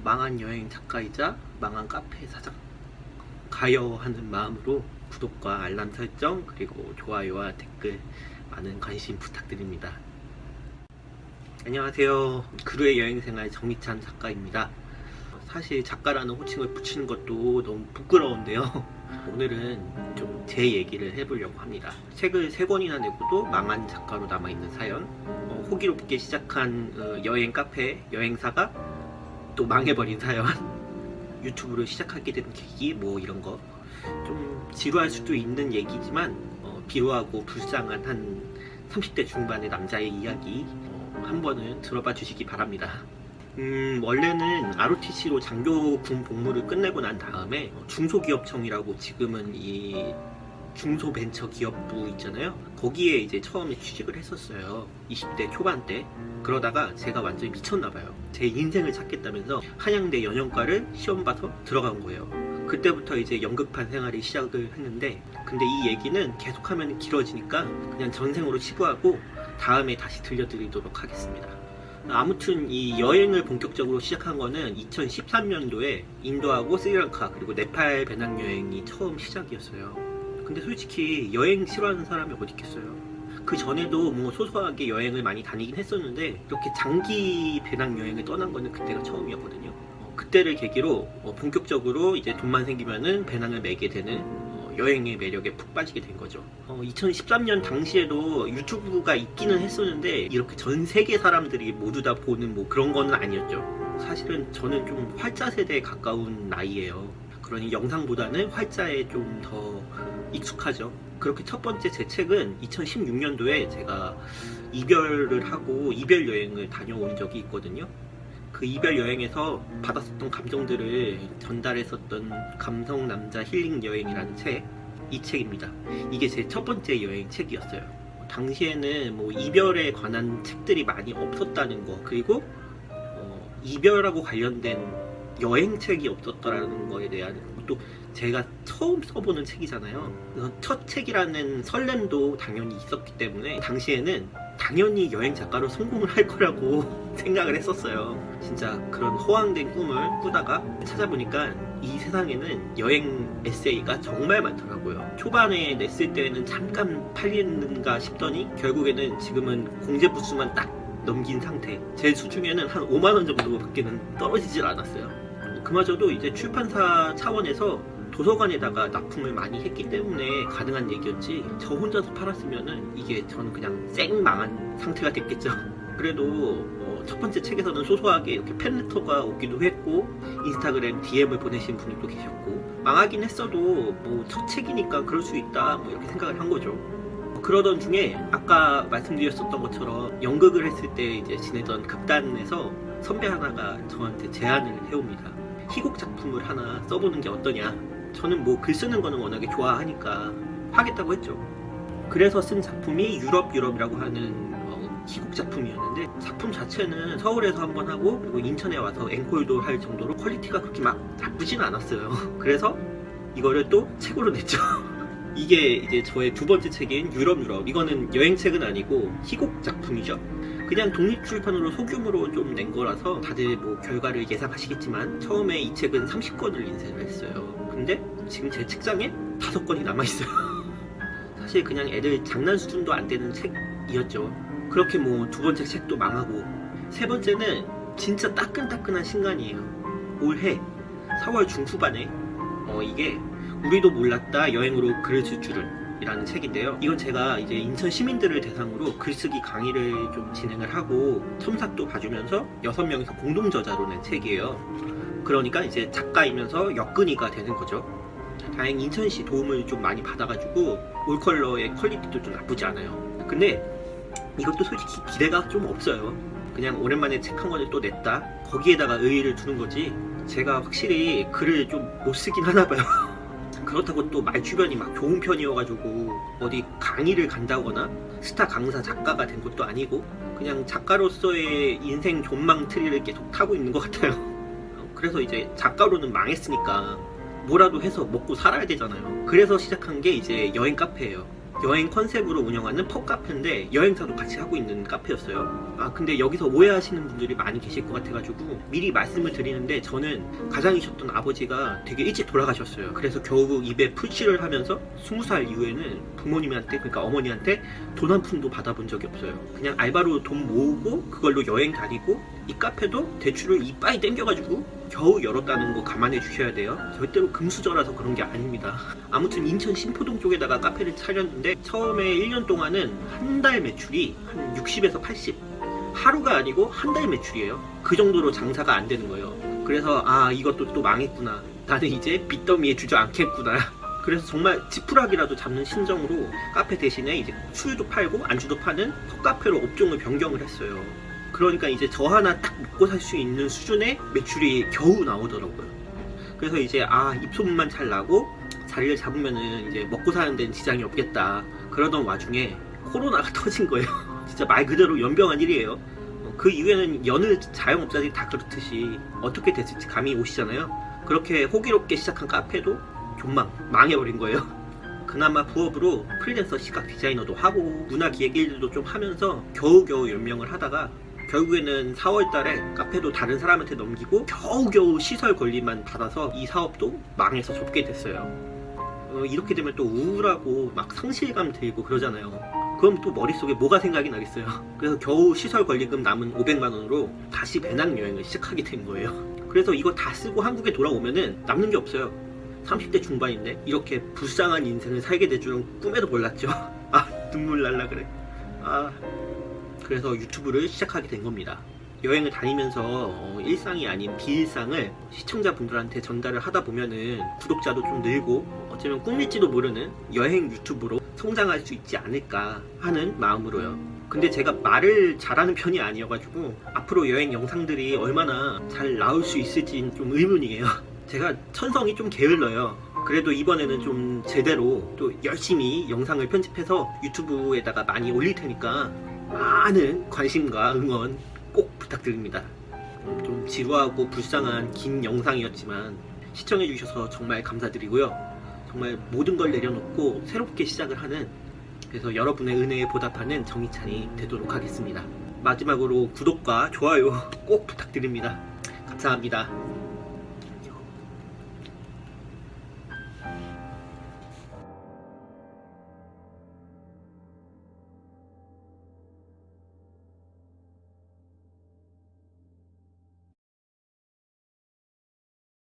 망한 여행 작가이자 망한 카페 사장 가여 하는 마음으로 구독과 알람 설정 그리고 좋아요와 댓글 많은 관심 부탁드립니다. 안녕하세요. 그루의 여행생활 정희찬 작가입니다. 사실 작가라는 호칭을 붙이는 것도 너무 부끄러운데요. 오늘은 좀 제 얘기를 해보려고 합니다. 책을 3권이나 내고도 망한 작가로 남아있는 사연, 호기롭게 시작한 여행 카페 여행사가 또 망해버린 사연, 유튜브를 시작하게 된 계기, 뭐 이런 거 좀 지루할 수도 있는 얘기지만 비루하고 불쌍한 한 30대 중반의 남자의 이야기 한 번은 들어봐 주시기 바랍니다. 원래는 ROTC로 장교 군 복무를 끝내고 난 다음에 중소기업청이라고 지금은 이 중소벤처기업부 있잖아요. 거기에 이제 처음에 취직을 했었어요. 20대 초반 때. 그러다가 제가 완전히 미쳤나봐요. 제 인생을 찾겠다면서 한양대 연영과를 시험 봐서 들어간 거예요. 그때부터 이제 연극판 생활이 시작을 했는데, 근데 이 얘기는 계속하면 길어지니까 그냥 전생으로 치부하고 다음에 다시 들려드리도록 하겠습니다. 아무튼 이 여행을 본격적으로 시작한 거는 2013년도에 인도하고 스리랑카 그리고 네팔 배낭여행이 처음 시작이었어요. 근데 솔직히 여행 싫어하는 사람이 어디 있겠어요. 그 전에도 뭐 소소하게 여행을 많이 다니긴 했었는데 이렇게 장기 배낭여행을 떠난 거는 그때가 처음이었거든요. 그때를 계기로 본격적으로 이제 돈만 생기면은 배낭을 매게 되는 여행의 매력에 푹 빠지게 된 거죠. 2013년 당시에도 유튜브가 있기는 했었는데 이렇게 전 세계 사람들이 모두 다 보는 뭐 그런 거는 아니었죠. 사실은 저는 좀 활자 세대에 가까운 나이예요. 그러니 영상보다는 활자에 좀 더 익숙하죠. 그렇게 첫 번째 제 책은 2016년도에 제가 이별을 하고 이별 여행을 다녀온 적이 있거든요. 그 이별 여행에서 받았었던 감정들을 전달했었던 감성 남자 힐링 여행이라는 책, 이 책입니다. 이게 제 첫 번째 여행 책이었어요. 당시에는 뭐 이별에 관한 책들이 많이 없었다는 거, 그리고 이별하고 관련된 여행책이 없었다는 거에 대한 또 제가 처음 써보는 책이잖아요. 그래서 첫 책이라는 설렘도 당연히 있었기 때문에 당시에는 당연히 여행 작가로 성공을 할 거라고 생각을 했었어요. 진짜 그런 허황된 꿈을 꾸다가 찾아보니까 이 세상에는 여행 에세이가 정말 많더라고요. 초반에 냈을 때는 잠깐 팔리는가 싶더니 결국에는 지금은 공제 부수만 딱 넘긴 상태. 제 수중에는 한 5만원 정도밖에는 떨어지질 않았어요. 그마저도 이제 출판사 차원에서 도서관에다가 납품을 많이 했기 때문에 가능한 얘기였지, 저 혼자서 팔았으면은 이게 저는 그냥 쌩 망한 상태가 됐겠죠. 그래도 첫 번째 책에서는 소소하게 이렇게 팬레터가 오기도 했고 인스타그램 DM을 보내신 분들도 계셨고, 망하긴 했어도 뭐 첫 책이니까 그럴 수 있다 뭐 이렇게 생각을 한 거죠. 그러던 중에 아까 말씀드렸었던 것처럼 연극을 했을 때 이제 지내던 극단에서 선배 하나가 저한테 제안을 해옵니다. 희곡 작품을 하나 써보는 게 어떠냐. 저는 뭐 글 쓰는 거는 워낙에 좋아하니까 하겠다고 했죠. 그래서 쓴 작품이 유럽이라고 하는 희곡 작품이었는데, 작품 자체는 서울에서 한번 하고 그리고 인천에 와서 앵콜도 할 정도로 퀄리티가 그렇게 막 나쁘진 않았어요. 그래서 이거를 또 책으로 냈죠. 이게 이제 저의 두 번째 책인 유럽. 이거는 여행책은 아니고 희곡 작품이죠. 그냥 독립출판으로 소규모로 좀 낸 거라서 다들 뭐 결과를 예상하시겠지만 처음에 이 책은 30권을 인쇄를 했어요. 근데 지금 제 책장에 5권이 남아있어요. 사실 그냥 애들 장난 수준도 안 되는 책이었죠. 그렇게 뭐 두 번째 책도 망하고, 세 번째는 진짜 따끈따끈한 신간이에요. 올해 4월 중후반에 이게 우리도 몰랐다 여행으로 글을 쓸 줄은 이라는 책인데요. 이건 제가 이제 인천 시민들을 대상으로 글쓰기 강의를 좀 진행을 하고 첨삭도 봐주면서 6명이서 공동 저자로 낸 책이에요. 그러니까 이제 작가이면서 역근이가 되는 거죠. 다행히 인천시 도움을 좀 많이 받아가지고 올컬러의 퀄리티도 좀 나쁘지 않아요. 근데 이것도 솔직히 기대가 좀 없어요. 그냥 오랜만에 책 한 권을 또 냈다, 거기에다가 의의를 두는 거지, 제가 확실히 글을 좀 못 쓰긴 하나봐요. 그렇다고 또 말주변이 막 좋은 편이어가지고 어디 강의를 간다거나 스타 강사 작가가 된 것도 아니고 그냥 작가로서의 인생 존망 트리를 계속 타고 있는 것 같아요. 그래서 이제 작가로는 망했으니까 뭐라도 해서 먹고 살아야 되잖아요. 그래서 시작한 게 이제 여행 카페예요. 여행 컨셉으로 운영하는 펍 카페인데 여행사도 같이 하고 있는 카페였어요. 근데 여기서 오해하시는 분들이 많이 계실 것 같아가지고 미리 말씀을 드리는데, 저는 가장이셨던 아버지가 되게 일찍 돌아가셨어요. 그래서 겨우 입에 풀칠을 하면서 20살 이후에는 부모님한테, 그러니까 어머니한테 돈 한 푼도 받아본 적이 없어요. 그냥 알바로 돈 모으고 그걸로 여행 다니고, 이 카페도 대출을 이빠이 땡겨가지고 겨우 열었다는 거 감안해 주셔야 돼요. 절대로 금수저라서 그런 게 아닙니다. 아무튼 인천 신포동 쪽에다가 카페를 차렸는데, 처음에 1년 동안은 한 달 매출이 한 60에서 80, 하루가 아니고 한 달 매출이에요. 그 정도로 장사가 안 되는 거예요. 그래서 이것도 또 망했구나, 나는 이제 빚더미에 주저앉겠구나. 그래서 정말 지푸라기라도 잡는 심정으로 카페 대신에 이제 술도 팔고 안주도 파는 펍카페로 업종을 변경을 했어요. 그러니까 이제 저 하나 딱 먹고 살 수 있는 수준의 매출이 겨우 나오더라고요. 그래서 이제 입소문만 잘 나고 자리를 잡으면은 이제 먹고 사는 데는 지장이 없겠다, 그러던 와중에 코로나가 터진 거예요. 진짜 말 그대로 연병한 일이에요. 그 이후에는 여느 자영업자들이 다 그렇듯이 어떻게 됐을지 감이 오시잖아요. 그렇게 호기롭게 시작한 카페도 존망 망해버린 거예요. 그나마 부업으로 프리랜서 시각 디자이너도 하고 문화 기획 일들도 좀 하면서 겨우겨우 연명을 하다가, 결국에는 4월 달에 카페도 다른 사람한테 넘기고 겨우겨우 시설 권리만 받아서 이 사업도 망해서 접게 됐어요. 이렇게 되면 또 우울하고 막 상실감 들고 그러잖아요. 그럼 또 머릿속에 뭐가 생각이 나겠어요. 그래서 겨우 시설 권리금 남은 500만 원으로 다시 배낭여행을 시작하게 된 거예요. 그래서 이거 다 쓰고 한국에 돌아오면은 남는 게 없어요. 30대 중반인데 이렇게 불쌍한 인생을 살게 될 줄은 꿈에도 몰랐죠. 눈물 날라 그래. 그래서 유튜브를 시작하게 된 겁니다. 여행을 다니면서 일상이 아닌 비일상을 시청자분들한테 전달을 하다 보면은 구독자도 좀 늘고 어쩌면 꿈일지도 모르는 여행 유튜브로 성장할 수 있지 않을까 하는 마음으로요. 근데 제가 말을 잘하는 편이 아니어가지고 앞으로 여행 영상들이 얼마나 잘 나올 수 있을지 좀 의문이에요. 제가 천성이 좀 게을러요. 그래도 이번에는 좀 제대로 또 열심히 영상을 편집해서 유튜브에다가 많이 올릴 테니까 많은 관심과 응원 꼭 부탁드립니다. 좀 지루하고 불쌍한 긴 영상이었지만 시청해주셔서 정말 감사드리고요. 정말 모든 걸 내려놓고 새롭게 시작을 하는, 그래서 여러분의 은혜에 보답하는 정희찬이 되도록 하겠습니다. 마지막으로 구독과 좋아요 꼭 부탁드립니다. 감사합니다.